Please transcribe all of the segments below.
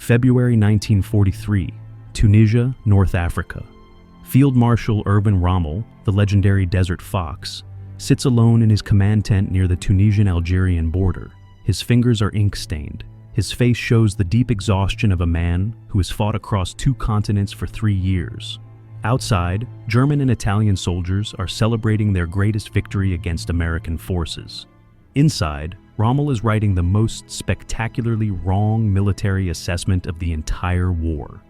February 1943, Tunisia, North Africa. Field Marshal Erwin Rommel, the legendary Desert Fox, sits alone in his command tent near the Tunisian-Algerian border. His fingers are ink-stained. His face shows the deep exhaustion of a man who has fought across 2 continents for 3 years. Outside, German and Italian soldiers are celebrating their greatest victory against American forces. Inside, Rommel is writing the most spectacularly wrong military assessment of the entire war.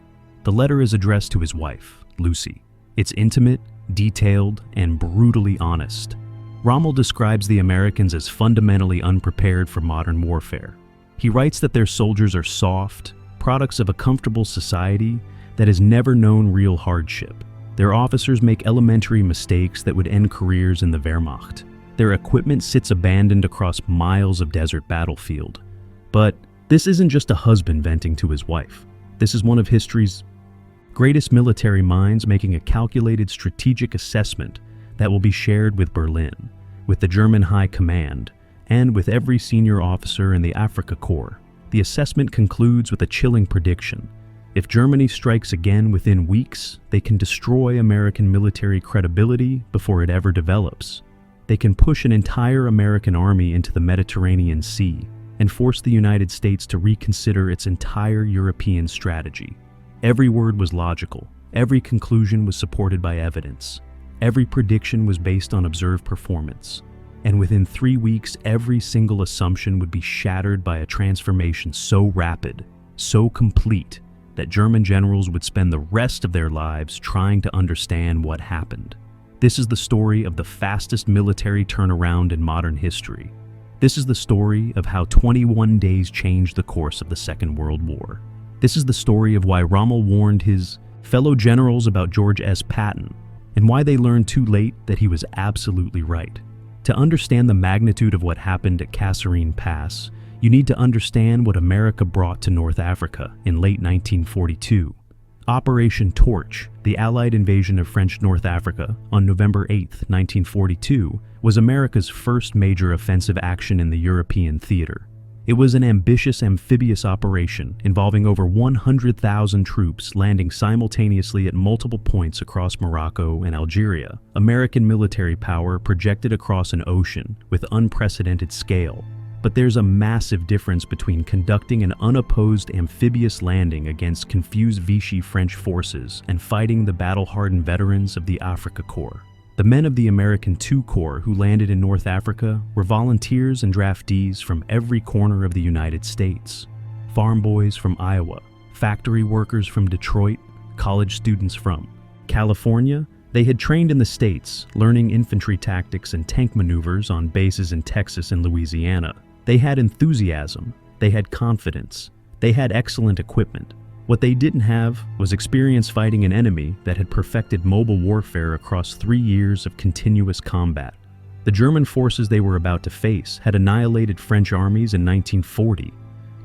The letter is addressed to his wife, Lucy. It's intimate, detailed, and brutally honest. Rommel describes the Americans as fundamentally unprepared for modern warfare. He writes that their soldiers are soft, products of a comfortable society that has never known real hardship. Their officers make elementary mistakes that would end careers in the Wehrmacht. Their equipment sits abandoned across miles of desert battlefield. But this isn't just a husband venting to his wife. This is one of history's greatest military minds making a calculated strategic assessment that will be shared with Berlin, with the German High Command, and with every senior officer in the Afrika Korps. The assessment concludes with a chilling prediction. If Germany strikes again within weeks, they can destroy American military credibility before it ever develops. They can push an entire American army into the Mediterranean Sea and force the United States to reconsider its entire European strategy. Every word was logical. Every conclusion was supported by evidence. Every prediction was based on observed performance. And within 3 weeks, every single assumption would be shattered by a transformation so rapid, so complete, that German generals would spend the rest of their lives trying to understand what happened. This is the story of the fastest military turnaround in modern history. This is the story of how 21 days changed the course of the Second World War. This is the story of why Rommel warned his fellow generals about George S. Patton, and why they learned too late that he was absolutely right. To understand the magnitude of what happened at Kasserine Pass, you need to understand what America brought to North Africa in late 1942. Operation Torch, the Allied invasion of French North Africa on November 8, 1942, was America's first major offensive action in the European theater. It was an ambitious amphibious operation involving over 100,000 troops landing simultaneously at multiple points across Morocco and Algeria. American military power projected across an ocean with unprecedented scale. But there's a massive difference between conducting an unopposed amphibious landing against confused Vichy French forces and fighting the battle-hardened veterans of the Afrika Korps. The men of the American II Corps who landed in North Africa were volunteers and draftees from every corner of the United States. Farm boys from Iowa, factory workers from Detroit, college students from California. They had trained in the States, learning infantry tactics and tank maneuvers on bases in Texas and Louisiana. They had enthusiasm, they had confidence, they had excellent equipment. What they didn't have was experience fighting an enemy that had perfected mobile warfare across 3 years of continuous combat. The German forces they were about to face had annihilated French armies in 1940,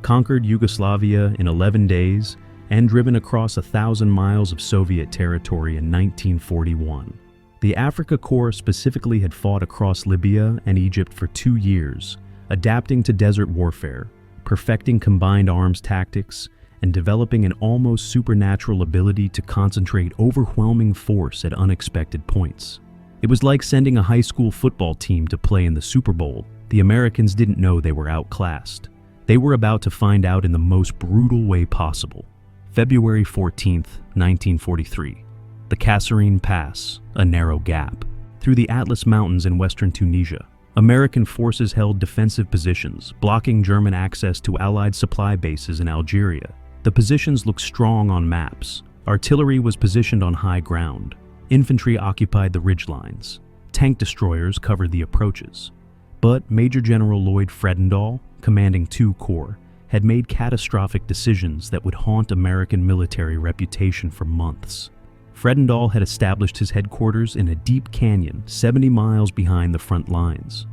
conquered Yugoslavia in 11 days, and driven across 1,000 miles of Soviet territory in 1941. The Afrika Korps specifically had fought across Libya and Egypt for 2 years, adapting to desert warfare, perfecting combined arms tactics, and developing an almost supernatural ability to concentrate overwhelming force at unexpected points. It was like sending a high school football team to play in the Super Bowl. The Americans didn't know they were outclassed. They were about to find out in the most brutal way possible. February 14, 1943. The Kasserine Pass, a narrow gap. Through the Atlas Mountains in western Tunisia, American forces held defensive positions, blocking German access to Allied supply bases in Algeria. The positions looked strong on maps. Artillery was positioned on high ground. Infantry occupied the ridgelines. Tank destroyers covered the approaches. But Major General Lloyd Fredendall, commanding II Corps, had made catastrophic decisions that would haunt American military reputation for months. Fredendall had established his headquarters in a deep canyon 70 miles behind the front lines.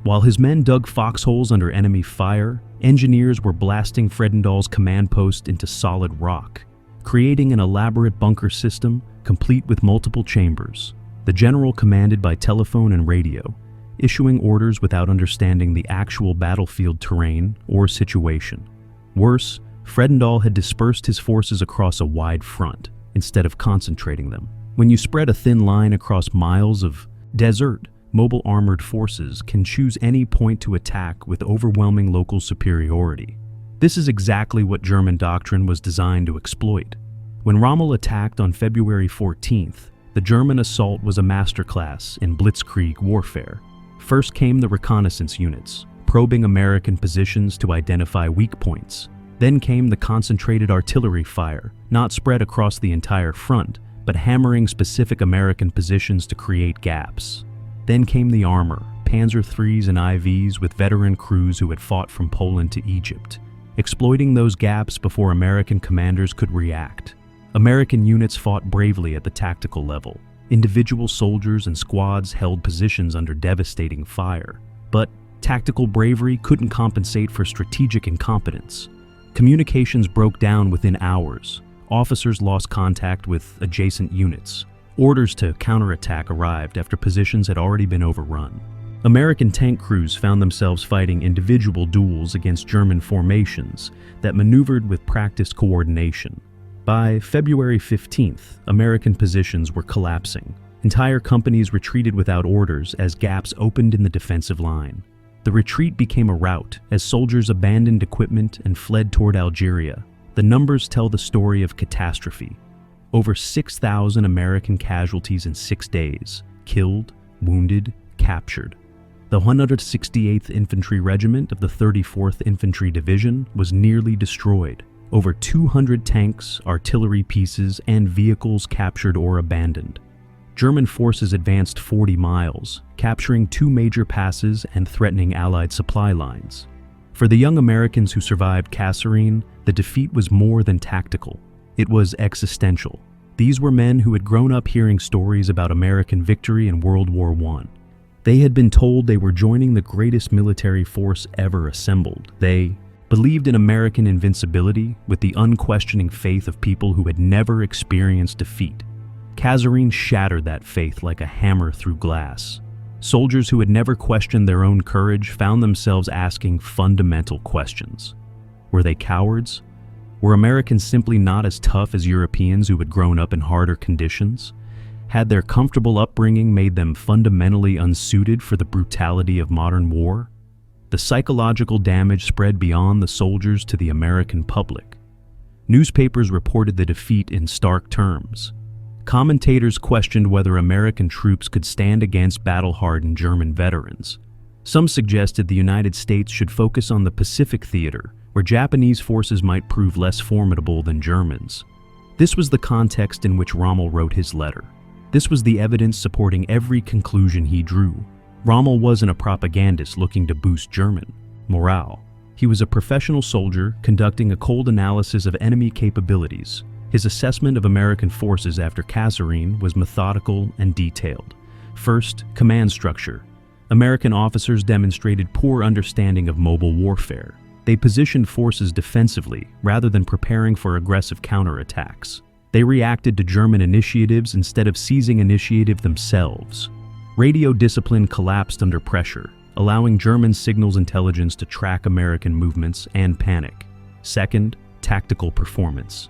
While his men dug foxholes under enemy fire, engineers were blasting Fredendall's command post into solid rock, creating an elaborate bunker system complete with multiple chambers. The general commanded by telephone and radio, issuing orders without understanding the actual battlefield terrain or situation. Worse, Fredendall had dispersed his forces across a wide front, instead of concentrating them. When you spread a thin line across miles of desert, mobile armored forces can choose any point to attack with overwhelming local superiority. This is exactly what German doctrine was designed to exploit. When Rommel attacked on February 14th, the German assault was a masterclass in blitzkrieg warfare. First came the reconnaissance units, probing American positions to identify weak points. Then came the concentrated artillery fire, not spread across the entire front, but hammering specific American positions to create gaps. Then came the armor, Panzer IIIs and IVs with veteran crews who had fought from Poland to Egypt, exploiting those gaps before American commanders could react. American units fought bravely at the tactical level. Individual soldiers and squads held positions under devastating fire. But tactical bravery couldn't compensate for strategic incompetence. Communications broke down within hours. Officers lost contact with adjacent units. Orders to counterattack arrived after positions had already been overrun. American tank crews found themselves fighting individual duels against German formations that maneuvered with practiced coordination. By February 15th, American positions were collapsing. Entire companies retreated without orders as gaps opened in the defensive line. The retreat became a rout as soldiers abandoned equipment and fled toward Algeria. The numbers tell the story of catastrophe. Over 6,000 American casualties in 6 days, killed, wounded, captured. The 168th Infantry Regiment of the 34th Infantry Division was nearly destroyed. Over 200 tanks, artillery pieces, and vehicles captured or abandoned. German forces advanced 40 miles, capturing 2 major passes and threatening Allied supply lines. For the young Americans who survived Kasserine, the defeat was more than tactical. It was existential. These were men who had grown up hearing stories about American victory in World War I. They had been told they were joining the greatest military force ever assembled. They believed in American invincibility with the unquestioning faith of people who had never experienced defeat. Kasserine shattered that faith like a hammer through glass. Soldiers who had never questioned their own courage found themselves asking fundamental questions. Were they cowards? Were Americans simply not as tough as Europeans who had grown up in harder conditions? Had their comfortable upbringing made them fundamentally unsuited for the brutality of modern war? The psychological damage spread beyond the soldiers to the American public. Newspapers reported the defeat in stark terms. Commentators questioned whether American troops could stand against battle-hardened German veterans. Some suggested the United States should focus on the Pacific theater, where Japanese forces might prove less formidable than Germans. This was the context in which Rommel wrote his letter. This was the evidence supporting every conclusion he drew. Rommel wasn't a propagandist looking to boost German morale. He was a professional soldier conducting a cold analysis of enemy capabilities. His assessment of American forces after Kasserine was methodical and detailed. First, command structure. American officers demonstrated poor understanding of mobile warfare. They positioned forces defensively rather than preparing for aggressive counterattacks. They reacted to German initiatives instead of seizing initiative themselves. Radio discipline collapsed under pressure, allowing German signals intelligence to track American movements and panic. Second, tactical performance.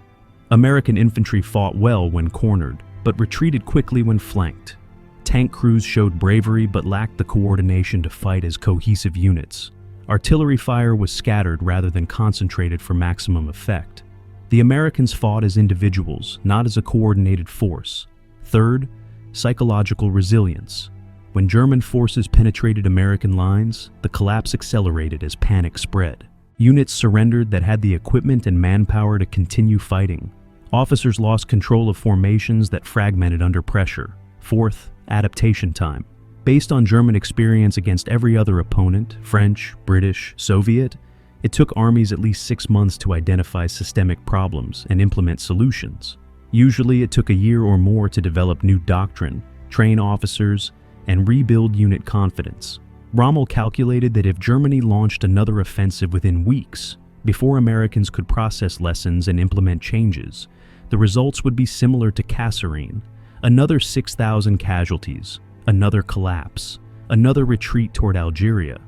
American infantry fought well when cornered, but retreated quickly when flanked. Tank crews showed bravery but lacked the coordination to fight as cohesive units. Artillery fire was scattered rather than concentrated for maximum effect. The Americans fought as individuals, not as a coordinated force. Third, psychological resilience. When German forces penetrated American lines, the collapse accelerated as panic spread. Units surrendered that had the equipment and manpower to continue fighting. Officers lost control of formations that fragmented under pressure. Fourth, adaptation time. Based on German experience against every other opponent, French, British, Soviet, it took armies at least 6 months to identify systemic problems and implement solutions. Usually, it took a year or more to develop new doctrine, train officers, and rebuild unit confidence. Rommel calculated that if Germany launched another offensive within weeks, before Americans could process lessons and implement changes, the results would be similar to Kasserine: another 6,000 casualties, another collapse, another retreat toward Algeria.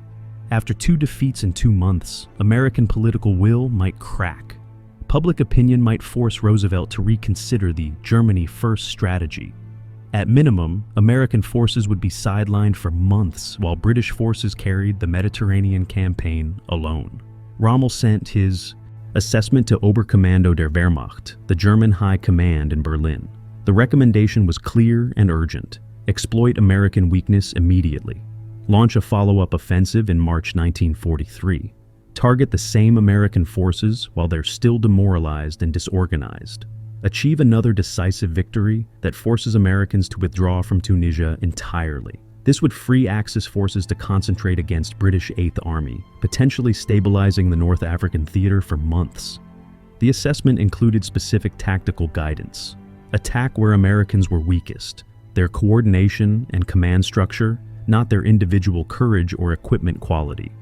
After 2 defeats in 2 months, American political will might crack. public opinion might force Roosevelt to reconsider the Germany First strategy. At minimum, American forces would be sidelined for months while British forces carried the Mediterranean campaign alone. Rommel sent his assessment to Oberkommando der Wehrmacht, the German High Command in Berlin. The recommendation was clear and urgent: exploit American weakness immediately. Launch a follow-up offensive in March 1943. Target the same American forces while they're still demoralized and disorganized. Achieve another decisive victory that forces Americans to withdraw from Tunisia entirely. This would free Axis forces to concentrate against British 8th Army, potentially stabilizing the North African theater for months. The assessment included specific tactical guidance. Attack where Americans were weakest, their coordination and command structure, not their individual courage or equipment quality.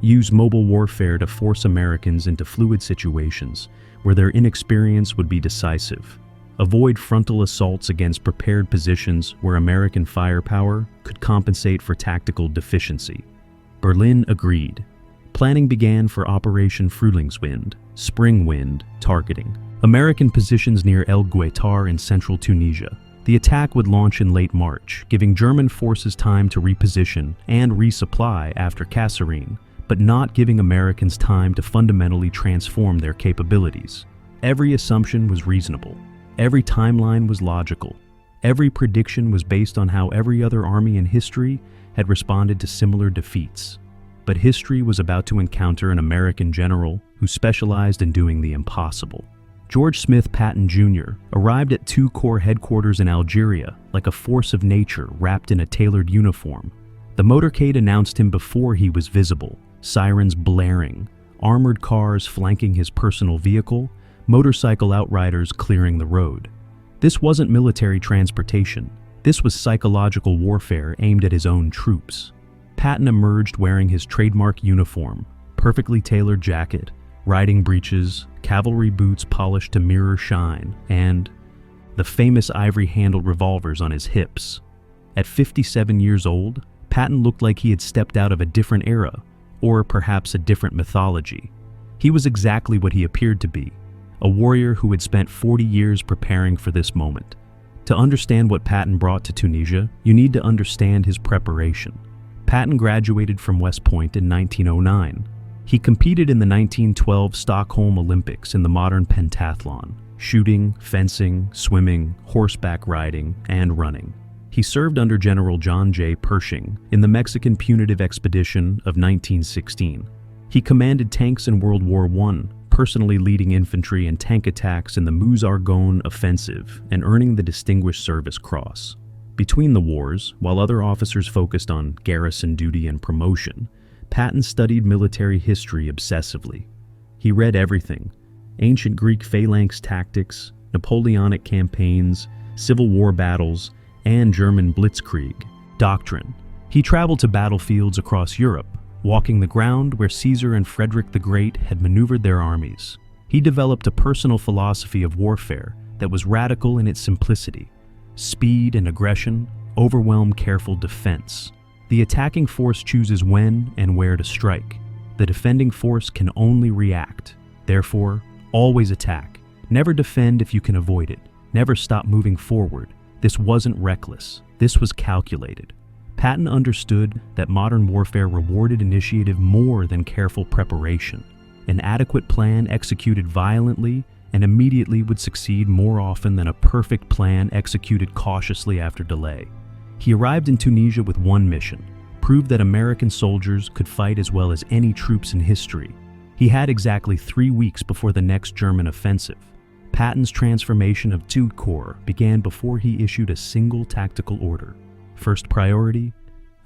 Use mobile warfare to force Americans into fluid situations where their inexperience would be decisive. Avoid frontal assaults against prepared positions where American firepower could compensate for tactical deficiency. Berlin agreed. Planning began for Operation Frühlingswind, Spring Wind, targeting American positions near El Guettar in central Tunisia. The attack would launch in late March, giving German forces time to reposition and resupply after Kasserine, but not giving Americans time to fundamentally transform their capabilities. Every assumption was reasonable. Every timeline was logical. Every prediction was based on how every other army in history had responded to similar defeats. But history was about to encounter an American general who specialized in doing the impossible. George Smith Patton Jr. arrived at II Corps headquarters in Algeria like a force of nature wrapped in a tailored uniform. The motorcade announced him before he was visible, sirens blaring, armored cars flanking his personal vehicle, motorcycle outriders clearing the road. This wasn't military transportation. This was psychological warfare aimed at his own troops. Patton emerged wearing his trademark uniform, perfectly tailored jacket, riding breeches, cavalry boots polished to mirror shine, and the famous ivory-handled revolvers on his hips. At 57 years old, Patton looked like he had stepped out of a different era, or perhaps a different mythology. He was exactly what he appeared to be, a warrior who had spent 40 years preparing for this moment. To understand what Patton brought to Tunisia, you need to understand his preparation. Patton graduated from West Point in 1909. He competed in the 1912 Stockholm Olympics in the modern pentathlon, shooting, fencing, swimming, horseback riding, and running. He served under General John J. Pershing in the Mexican Punitive Expedition of 1916. He commanded tanks in World War I, personally leading infantry and tank attacks in the Meuse-Argonne offensive and earning the Distinguished Service Cross. Between the wars, while other officers focused on garrison duty and promotion, Patton studied military history obsessively. He read everything: ancient Greek phalanx tactics, Napoleonic campaigns, Civil War battles, and German blitzkrieg doctrine. He traveled to battlefields across Europe, walking the ground where Caesar and Frederick the Great had maneuvered their armies. He developed a personal philosophy of warfare that was radical in its simplicity: speed and aggression overwhelm careful defense. The attacking force chooses when and where to strike. The defending force can only react. Therefore, always attack. Never defend if you can avoid it. Never stop moving forward. This wasn't reckless. This was calculated. Patton understood that modern warfare rewarded initiative more than careful preparation. An adequate plan executed violently and immediately would succeed more often than a perfect plan executed cautiously after delay. He arrived in Tunisia with one mission: prove that American soldiers could fight as well as any troops in history. He had exactly 3 weeks before the next German offensive. Patton's transformation of II Corps began before he issued a single tactical order. First priority: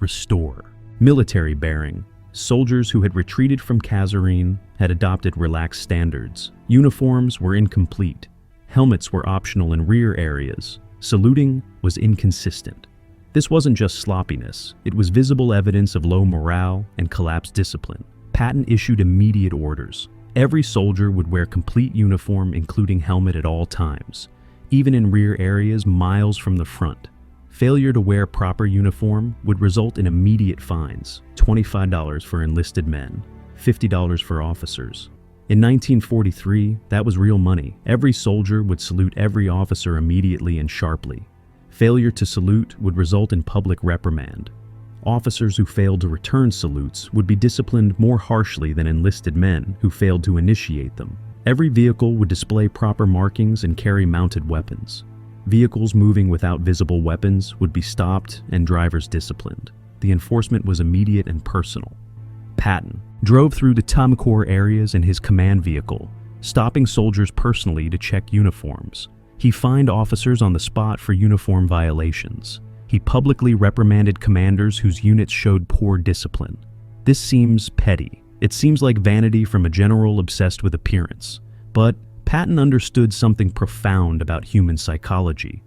restore. Military bearing. Soldiers who had retreated from Kasserine had adopted relaxed standards. Uniforms were incomplete. Helmets were optional in rear areas. Saluting was inconsistent. This wasn't just sloppiness, it was visible evidence of low morale and collapsed discipline. Patton issued immediate orders. Every soldier would wear complete uniform, including helmet at all times, even in rear areas miles from the front. Failure to wear proper uniform would result in immediate fines: $25 for enlisted men, $50 for officers. In 1943, that was real money. Every soldier would salute every officer immediately and sharply. Failure to salute would result in public reprimand. Officers who failed to return salutes would be disciplined more harshly than enlisted men who failed to initiate them. Every vehicle would display proper markings and carry mounted weapons. Vehicles moving without visible weapons would be stopped and drivers disciplined. The enforcement was immediate and personal. Patton drove through the Tamcour areas in his command vehicle, stopping soldiers personally to check uniforms. He fined officers on the spot for uniform violations. He publicly reprimanded commanders whose units showed poor discipline. This seems petty. It seems like vanity from a general obsessed with appearance. But Patton understood something profound about human psychology.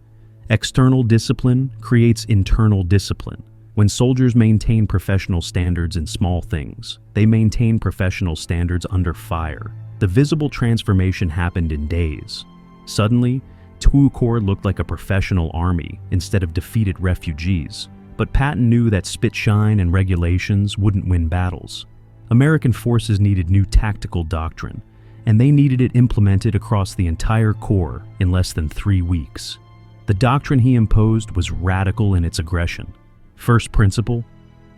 External discipline creates internal discipline. When soldiers maintain professional standards in small things, they maintain professional standards under fire. The visible transformation happened in days. Suddenly, Tamcour looked like a professional army instead of defeated refugees. But Patton knew that spit shine and regulations wouldn't win battles. American forces needed new tactical doctrine, and they needed it implemented across the entire Corps in less than 3 weeks. The doctrine he imposed was radical in its aggression. First principle: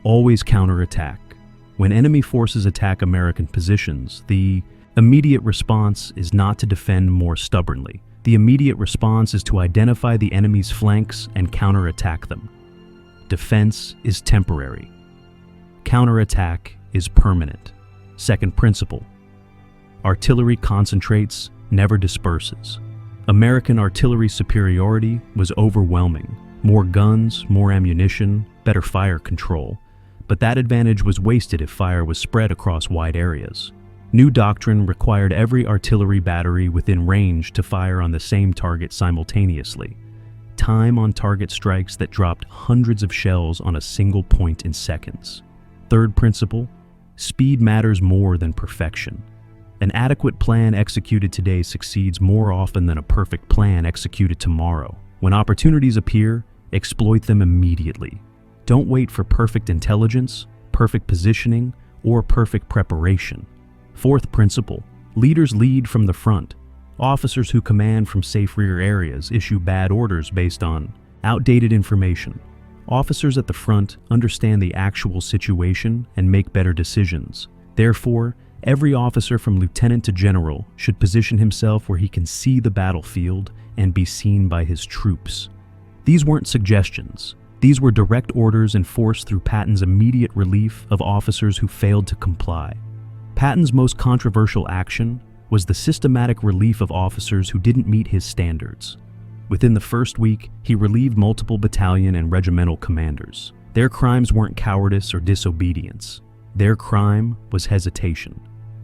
always counterattack. When enemy forces attack American positions, the immediate response is not to defend more stubbornly. The immediate response is to identify the enemy's flanks and counterattack them. Defense is temporary. Counterattack is permanent. Second principle: artillery concentrates, never disperses. American artillery superiority was overwhelming. More guns, more ammunition, better fire control. But that advantage was wasted if fire was spread across wide areas. New doctrine required every artillery battery within range to fire on the same target simultaneously. Time on target strikes that dropped hundreds of shells on a single point in seconds. Third principle: speed matters more than perfection. An adequate plan executed today succeeds more often than a perfect plan executed tomorrow. When opportunities appear, exploit them immediately. Don't wait for perfect intelligence, perfect positioning, or perfect preparation. Fourth principle: leaders lead from the front. Officers who command from safe rear areas issue bad orders based on outdated information. Officers at the front understand the actual situation and make better decisions. Therefore, every officer from lieutenant to general should position himself where he can see the battlefield and be seen by his troops. These weren't suggestions. These were direct orders enforced through Patton's immediate relief of officers who failed to comply. Patton's most controversial action was the systematic relief of officers who didn't meet his standards. Within the first week, he relieved multiple battalion and regimental commanders. Their crimes weren't cowardice or disobedience. Their crime was hesitation.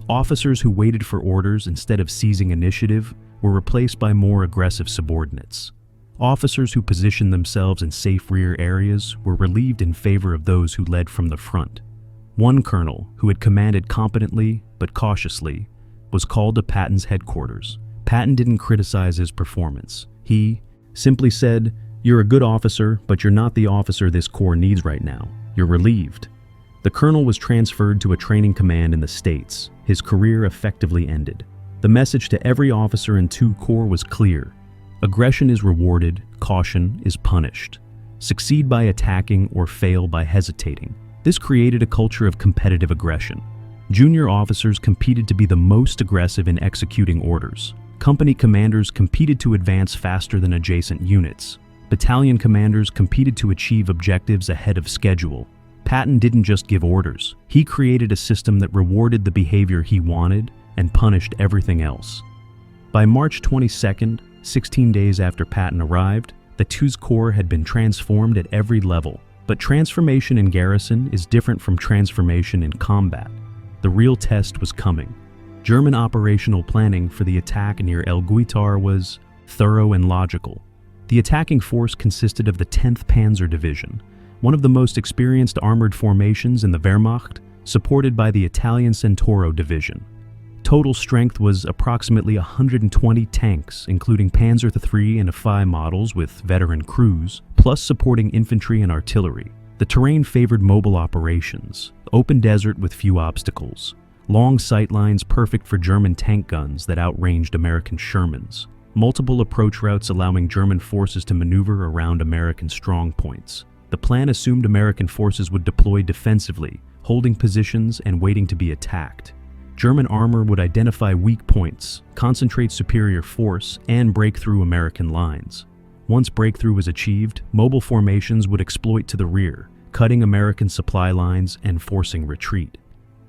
Officers who waited for orders instead of seizing initiative were replaced by more aggressive subordinates. Officers who positioned themselves in safe rear areas were relieved in favor of those who led from the front. One colonel, who had commanded competently but cautiously, was called to Patton's headquarters. Patton didn't criticize his performance. He simply said, "You're a good officer, but you're not the officer this corps needs right now. You're relieved." The colonel was transferred to a training command in the States. His career effectively ended. The message to every officer in two corps was clear: aggression is rewarded, caution is punished. Succeed by attacking or fail by hesitating. This created a culture of competitive aggression. Junior officers competed to be the most aggressive in executing orders. Company commanders competed to advance faster than adjacent units. Battalion commanders competed to achieve objectives ahead of schedule. Patton didn't just give orders. He created a system that rewarded the behavior he wanted and punished everything else. By March 22nd, 16 days after Patton arrived, the Twos Corps had been transformed at every level. But transformation in garrison is different from transformation in combat. The real test was coming. German operational planning for the attack near El Guettar was thorough and logical. The attacking force consisted of the 10th Panzer Division, one of the most experienced armored formations in the Wehrmacht, supported by the Italian Centauro Division. Total strength was approximately 120 tanks, including Panzer III and FI models with veteran crews, plus supporting infantry and artillery. The terrain favored mobile operations, open desert with few obstacles. Long sight lines perfect for German tank guns that outranged American Shermans. Multiple approach routes allowing German forces to maneuver around American strongpoints. The plan assumed American forces would deploy defensively, holding positions and waiting to be attacked. German armor would identify weak points, concentrate superior force, and break through American lines. Once breakthrough was achieved, mobile formations would exploit to the rear, cutting American supply lines and forcing retreat.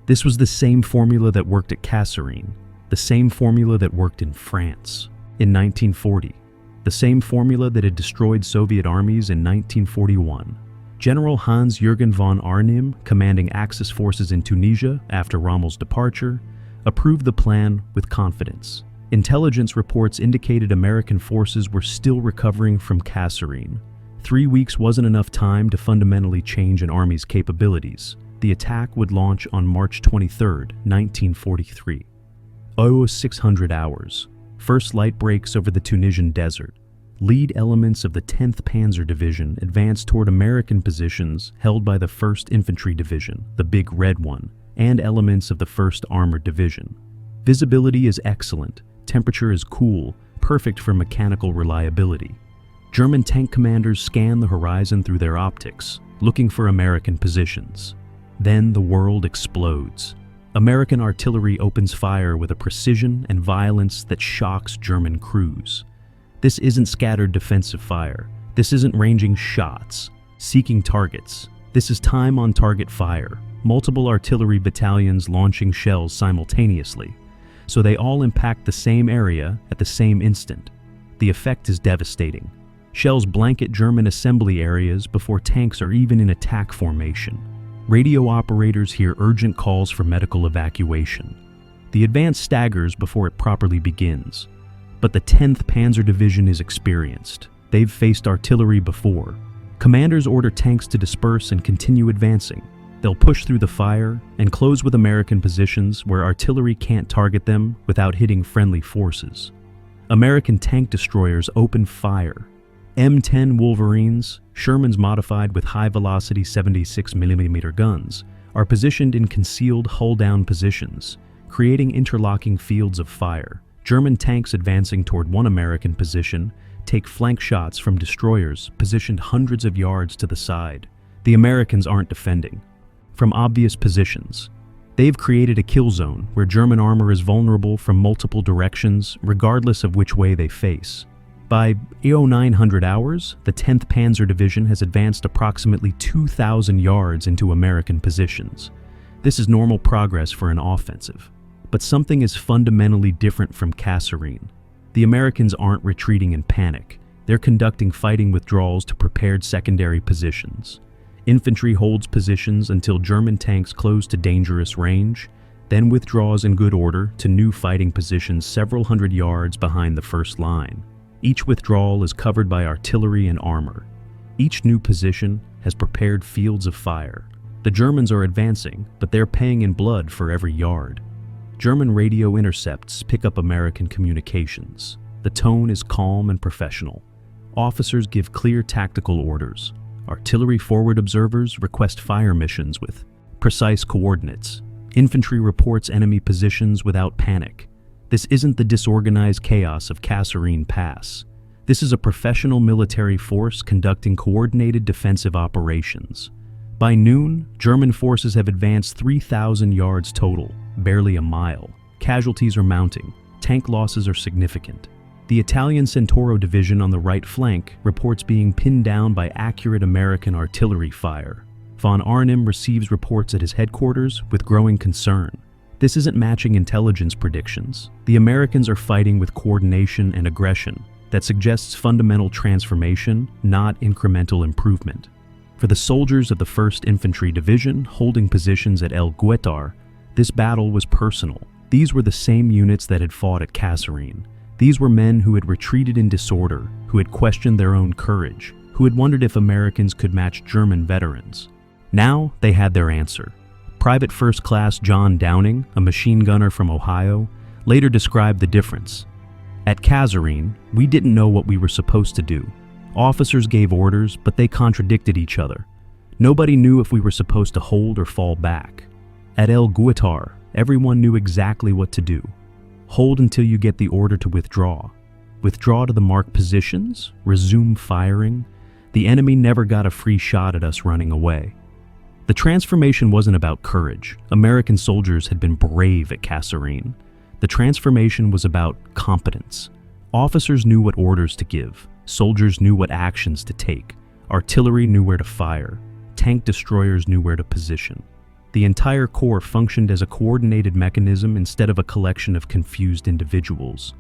This was the same formula that worked at Kasserine, the same formula that worked in France in 1940, the same formula that had destroyed Soviet armies in 1941. General Hans-Jürgen von Arnim, commanding Axis forces in Tunisia after Rommel's departure, approved the plan with confidence. Intelligence reports indicated American forces were still recovering from Kasserine. 3 weeks wasn't enough time to fundamentally change an army's capabilities. The attack would launch on March 23, 1943. 0600 hours. First light breaks over the Tunisian desert. Lead elements of the 10th Panzer Division advanced toward American positions held by the 1st Infantry Division, the Big Red One, and elements of the 1st Armored Division. Visibility is excellent, temperature is cool, perfect for mechanical reliability. German tank commanders scan the horizon through their optics, looking for American positions. Then the world explodes. American artillery opens fire with a precision and violence that shocks German crews. This isn't scattered defensive fire. This isn't ranging shots, seeking targets. This is time-on-target fire, multiple artillery battalions launching shells simultaneously, so they all impact the same area at the same instant. The effect is devastating. Shells blanket German assembly areas before tanks are even in attack formation. Radio operators hear urgent calls for medical evacuation. The advance staggers before it properly begins. But the 10th Panzer Division is experienced. They've faced artillery before. Commanders order tanks to disperse and continue advancing. They'll push through the fire and close with American positions where artillery can't target them without hitting friendly forces. American tank destroyers open fire. M10 Wolverines, Shermans modified with high-velocity 76mm guns, are positioned in concealed hull-down positions, creating interlocking fields of fire. German tanks advancing toward one American position take flank shots from destroyers positioned hundreds of yards to the side. The Americans aren't defending. From obvious positions, they've created a kill zone where German armor is vulnerable from multiple directions, regardless of which way they face. By 0900 hours, the 10th Panzer Division has advanced approximately 2,000 yards into American positions. This is normal progress for an offensive. But something is fundamentally different from Kasserine. The Americans aren't retreating in panic. They're conducting fighting withdrawals to prepared secondary positions. Infantry holds positions until German tanks close to dangerous range, then withdraws in good order to new fighting positions several hundred yards behind the first line. Each withdrawal is covered by artillery and armor. Each new position has prepared fields of fire. The Germans are advancing, but they're paying in blood for every yard. German radio intercepts pick up American communications. The tone is calm and professional. Officers give clear tactical orders. Artillery forward observers request fire missions with precise coordinates. Infantry reports enemy positions without panic. This isn't the disorganized chaos of Kasserine Pass. This is a professional military force conducting coordinated defensive operations. By noon, German forces have advanced 3,000 yards total, barely a mile. Casualties are mounting. Tank losses are significant. The Italian Centauro Division on the right flank reports being pinned down by accurate American artillery fire. Von Arnim receives reports at his headquarters with growing concern. This isn't matching intelligence predictions. The Americans are fighting with coordination and aggression that suggests fundamental transformation, not incremental improvement. For the soldiers of the 1st Infantry Division holding positions at El Guettar, this battle was personal. These were the same units that had fought at Kasserine. These were men who had retreated in disorder, who had questioned their own courage, who had wondered if Americans could match German veterans. Now they had their answer. Private First Class John Downing, a machine gunner from Ohio, later described the difference. At Kasserine, we didn't know what we were supposed to do. Officers gave orders, but they contradicted each other. Nobody knew if we were supposed to hold or fall back. At El Guettar, Everyone knew exactly what to do. Hold until you get the order to withdraw. Withdraw to the marked positions, resume firing. The enemy never got a free shot at us running away. The transformation wasn't about courage. American soldiers had been brave at Kasserine. The transformation was about competence. Officers knew what orders to give. Soldiers knew what actions to take. Artillery knew where to fire. Tank destroyers knew where to position. The entire corps functioned as a coordinated mechanism instead of a collection of confused individuals.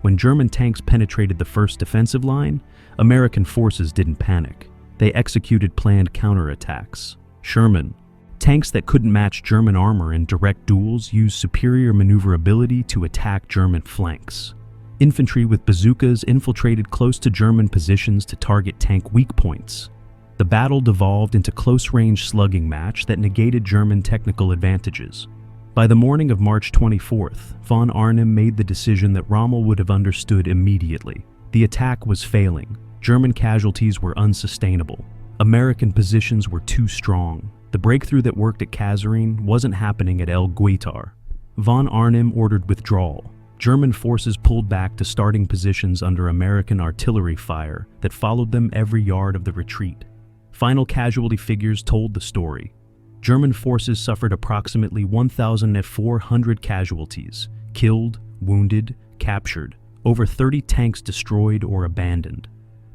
When German tanks penetrated the first defensive line, American forces didn't panic. They executed planned counterattacks. Sherman, tanks that couldn't match German armor in direct duels, used superior maneuverability to attack German flanks. Infantry with bazookas infiltrated close to German positions to target tank weak points. The battle devolved into close-range slugging match that negated German technical advantages. By the morning of March 24th, von Arnim made the decision that Rommel would have understood immediately. The attack was failing. German casualties were unsustainable. American positions were too strong. The breakthrough that worked at Kasserine wasn't happening at Guettar. Von Arnim ordered withdrawal. German forces pulled back to starting positions under American artillery fire that followed them every yard of the retreat. Final casualty figures told the story. German forces suffered approximately 1,400 casualties, killed, wounded, captured, over 30 tanks destroyed or abandoned.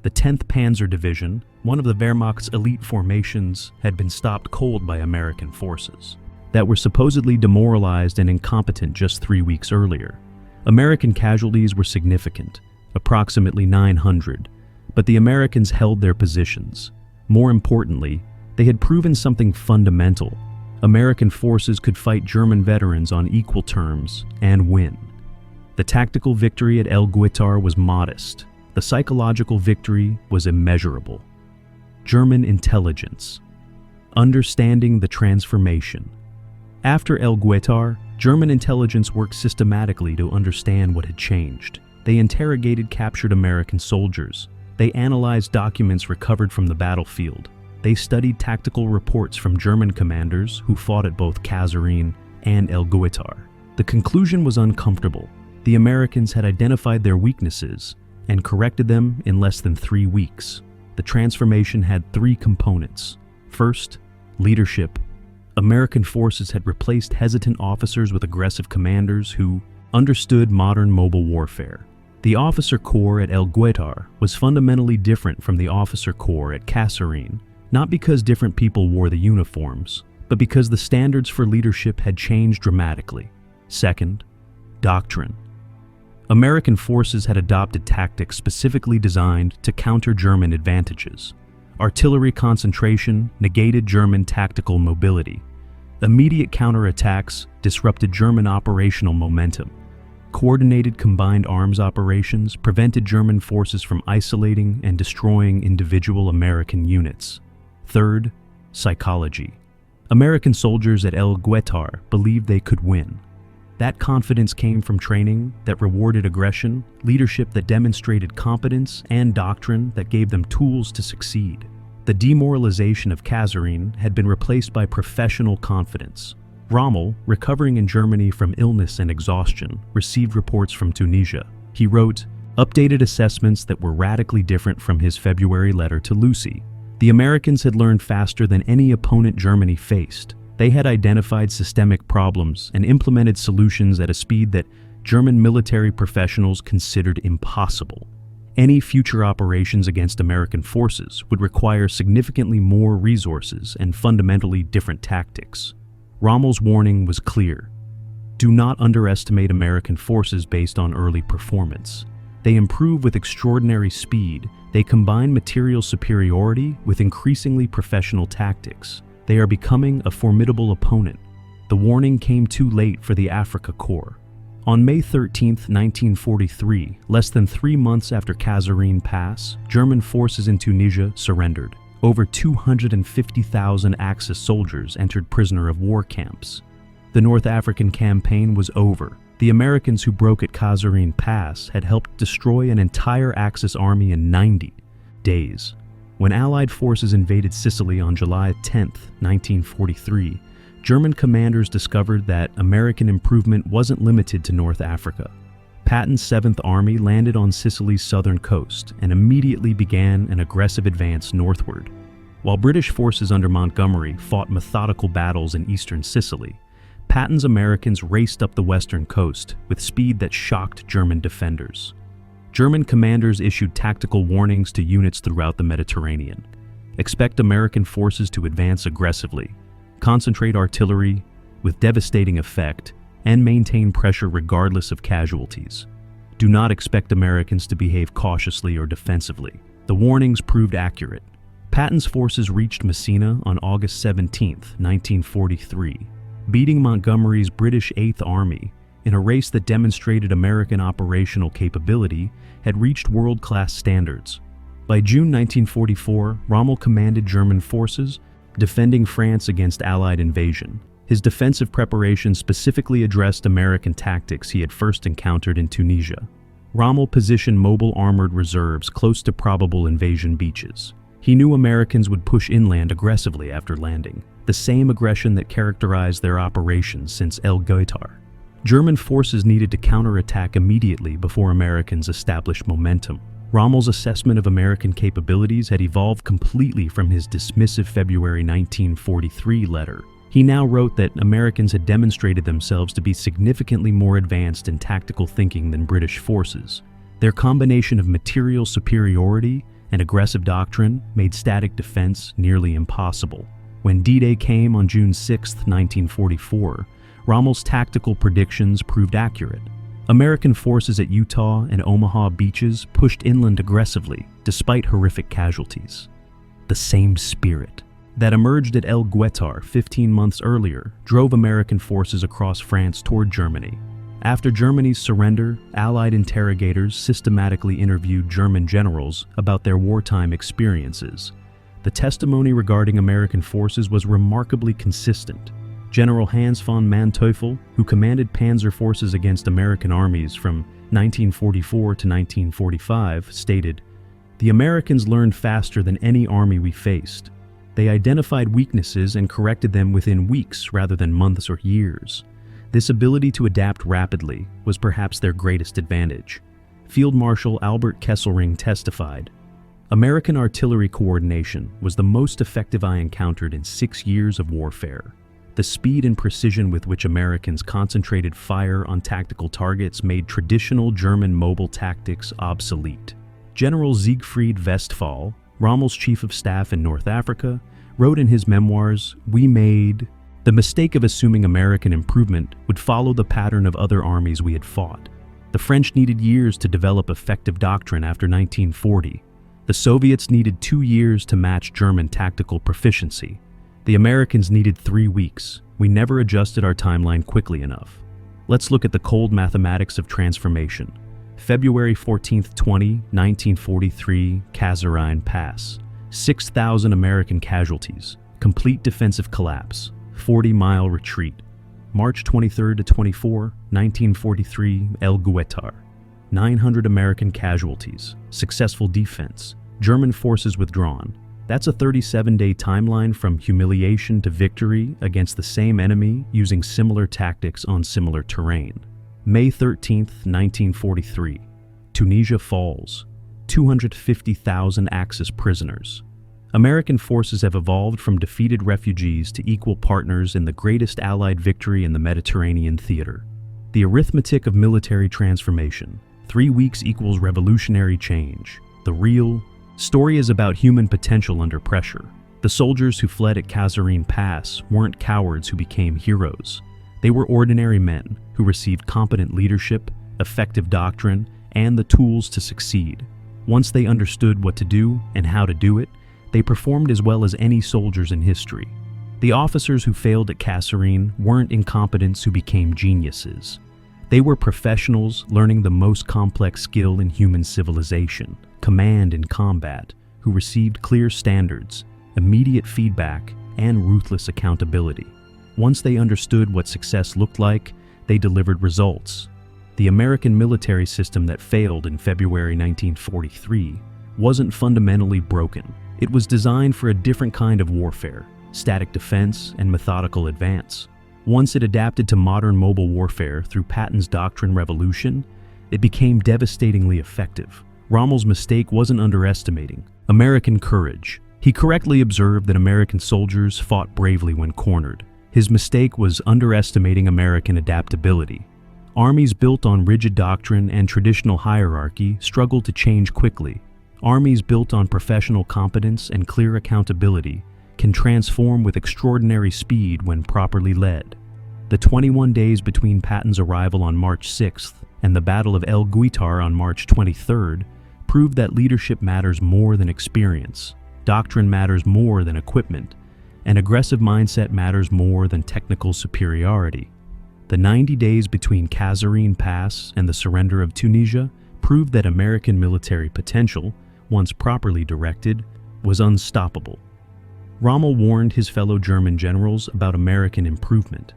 The 10th Panzer Division, one of the Wehrmacht's elite formations, had been stopped cold by American forces that were supposedly demoralized and incompetent just 3 weeks earlier. American casualties were significant, approximately 900, but the Americans held their positions. More importantly, they had proven something fundamental. American forces could fight German veterans on equal terms and win. The tactical victory at Guettar was modest. The psychological victory was immeasurable. German intelligence. Understanding the transformation. After Guettar, German intelligence worked systematically to understand what had changed. They interrogated captured American soldiers. They analyzed documents recovered from the battlefield. They studied tactical reports from German commanders who fought at both Kasserine and Guettar. The conclusion was uncomfortable. The Americans had identified their weaknesses and corrected them in less than 3 weeks. The transformation had 3 components. First, leadership. American forces had replaced hesitant officers with aggressive commanders who understood modern mobile warfare. The officer corps at Guettar was fundamentally different from the officer corps at Kasserine, not because different people wore the uniforms, but because the standards for leadership had changed dramatically. Second, doctrine. American forces had adopted tactics specifically designed to counter German advantages. Artillery concentration negated German tactical mobility. Immediate counterattacks disrupted German operational momentum. Coordinated combined arms operations prevented German forces from isolating and destroying individual American units. Third, psychology. American soldiers at Guettar believed they could win. That confidence came from training that rewarded aggression, leadership that demonstrated competence, and doctrine that gave them tools to succeed. The demoralization of Kasserine had been replaced by professional confidence. Rommel, recovering in Germany from illness and exhaustion, received reports from Tunisia. He wrote updated assessments that were radically different from his February letter to Lucy. The Americans had learned faster than any opponent Germany faced. They had identified systemic problems and implemented solutions at a speed that German military professionals considered impossible. Any future operations against American forces would require significantly more resources and fundamentally different tactics. Rommel's warning was clear. Do not underestimate American forces based on early performance. They improve with extraordinary speed. They combine material superiority with increasingly professional tactics. They are becoming a formidable opponent. The warning came too late for the Africa Corps. On May 13, 1943, less than 3 months after Kasserine Pass, German forces in Tunisia surrendered. Over 250,000 Axis soldiers entered prisoner of war camps. The North African campaign was over. The Americans who broke at Kasserine Pass had helped destroy an entire Axis army in 90 days. When Allied forces invaded Sicily on July 10, 1943, German commanders discovered that American improvement wasn't limited to North Africa. Patton's 7th Army landed on Sicily's southern coast and immediately began an aggressive advance northward. While British forces under Montgomery fought methodical battles in eastern Sicily, Patton's Americans raced up the western coast with speed that shocked German defenders. German commanders issued tactical warnings to units throughout the Mediterranean. Expect American forces to advance aggressively, concentrate artillery with devastating effect, and maintain pressure regardless of casualties. Do not expect Americans to behave cautiously or defensively. The warnings proved accurate. Patton's forces reached Messina on August 17, 1943, beating Montgomery's British 8th Army in a race that demonstrated American operational capability had reached world-class standards. By June 1944, Rommel commanded German forces, defending France against Allied invasion. His defensive preparations specifically addressed American tactics he had first encountered in Tunisia. Rommel positioned mobile armored reserves close to probable invasion beaches. He knew Americans would push inland aggressively after landing, the same aggression that characterized their operations since Guettar. German forces needed to counterattack immediately before Americans established momentum. Rommel's assessment of American capabilities had evolved completely from his dismissive February 1943 letter. He now wrote that Americans had demonstrated themselves to be significantly more advanced in tactical thinking than British forces. Their combination of material superiority and aggressive doctrine made static defense nearly impossible. When D-Day came on June 6, 1944, Rommel's tactical predictions proved accurate. American forces at Utah and Omaha beaches pushed inland aggressively, despite horrific casualties. The same spirit that emerged at Guettar 15 months earlier drove American forces across France toward Germany. After Germany's surrender, Allied interrogators systematically interviewed German generals about their wartime experiences. The testimony regarding American forces was remarkably consistent. General Hans von Manteuffel, who commanded panzer forces against American armies from 1944 to 1945, stated, "The Americans learned faster than any army we faced. They identified weaknesses and corrected them within weeks rather than months or years. This ability to adapt rapidly was perhaps their greatest advantage." Field Marshal Albert Kasserine testified, "American artillery coordination was the most effective I encountered in 6 years of warfare. The speed and precision with which Americans concentrated fire on tactical targets made traditional German mobile tactics obsolete." General Siegfried Westphal, Rommel's chief of staff in North Africa, wrote in his memoirs, "We made the mistake of assuming American improvement would follow the pattern of other armies we had fought. The French needed years to develop effective doctrine after 1940. The Soviets needed 2 years to match German tactical proficiency. The Americans needed 3 weeks. We never adjusted our timeline quickly enough." Let's look at the cold mathematics of transformation. February 14, 1943, Kasserine Pass. 6,000 American casualties. Complete defensive collapse. 40-mile retreat. March 23 to 24, 1943, Guettar. 900 American casualties. Successful defense. German forces withdrawn. That's a 37-day timeline from humiliation to victory against the same enemy using similar tactics on similar terrain. May 13, 1943. Tunisia falls. 250,000 Axis prisoners. American forces have evolved from defeated refugees to equal partners in the greatest Allied victory in the Mediterranean theater. The arithmetic of military transformation. 3 weeks equals revolutionary change. The real story is about human potential under pressure. The soldiers who fled at Kasserine Pass weren't cowards who became heroes. They were ordinary men who received competent leadership, effective doctrine, and the tools to succeed. Once they understood what to do and how to do it, they performed as well as any soldiers in history. The officers who failed at Kasserine weren't incompetents who became geniuses. They were professionals learning the most complex skill in human civilization, command in combat, who received clear standards, immediate feedback, and ruthless accountability. Once they understood what success looked like, they delivered results. The American military system that failed in February 1943 wasn't fundamentally broken. It was designed for a different kind of warfare, static defense, and methodical advance. Once it adapted to modern mobile warfare through Patton's doctrine revolution, it became devastatingly effective. Rommel's mistake wasn't underestimating American courage. He correctly observed that American soldiers fought bravely when cornered. His mistake was underestimating American adaptability. Armies built on rigid doctrine and traditional hierarchy struggled to change quickly. Armies built on professional competence and clear accountability can transform with extraordinary speed when properly led. The 21 days between Patton's arrival on March 6th and the Battle of El Guettar on March 23rd proved that leadership matters more than experience, doctrine matters more than equipment, and aggressive mindset matters more than technical superiority. The 90 days between Kasserine Pass and the surrender of Tunisia proved that American military potential, once properly directed, was unstoppable. Rommel warned his fellow German generals about American improvement.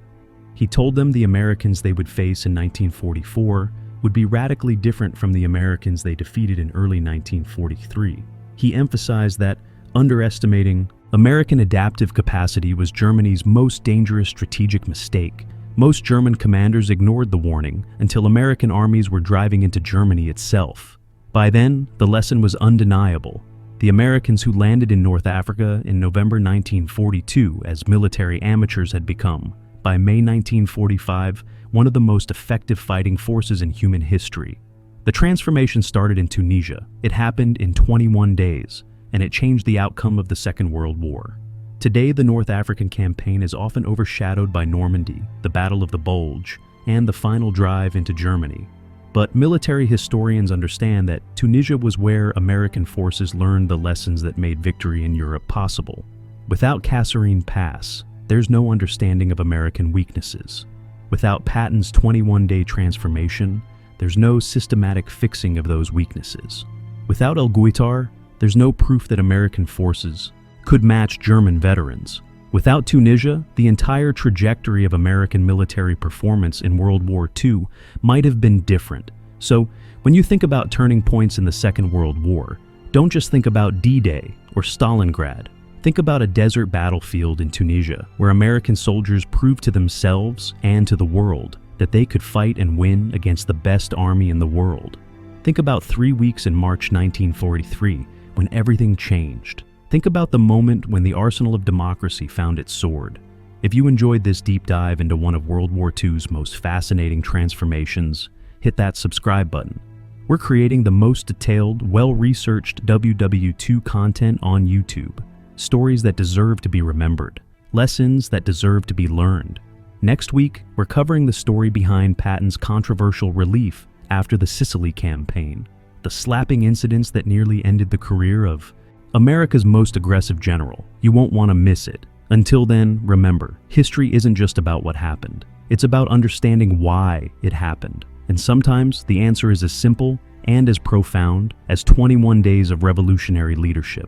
He told them the Americans they would face in 1944 would be radically different from the Americans they defeated in early 1943. He emphasized that underestimating American adaptive capacity was Germany's most dangerous strategic mistake. Most German commanders ignored the warning until American armies were driving into Germany itself. By then, the lesson was undeniable. The Americans who landed in North Africa in November 1942 as military amateurs had become, by May 1945, one of the most effective fighting forces in human history. The transformation started in Tunisia. It happened in 21 days, and it changed the outcome of the Second World War. Today, the North African campaign is often overshadowed by Normandy, the Battle of the Bulge, and the final drive into Germany. But military historians understand that Tunisia was where American forces learned the lessons that made victory in Europe possible. Without Kasserine Pass, there's no understanding of American weaknesses. Without Patton's 21-day transformation, there's no systematic fixing of those weaknesses. Without El Guettar, there's no proof that American forces could match German veterans. Without Tunisia, the entire trajectory of American military performance in World War II might have been different. So, when you think about turning points in the Second World War, don't just think about D-Day or Stalingrad. Think about a desert battlefield in Tunisia, where American soldiers proved to themselves and to the world that they could fight and win against the best army in the world. Think about 3 weeks in March 1943, when everything changed. Think about the moment when the arsenal of democracy found its sword. If you enjoyed this deep dive into one of World War II's most fascinating transformations, hit that subscribe button. We're creating the most detailed, well-researched WW2 content on YouTube. Stories that deserve to be remembered. Lessons that deserve to be learned. Next week, we're covering the story behind Patton's controversial relief after the Sicily campaign. The slapping incidents that nearly ended the career of America's most aggressive general. You won't want to miss it. Until then, remember, history isn't just about what happened. It's about understanding why it happened. And sometimes the answer is as simple and as profound as 21 days of revolutionary leadership.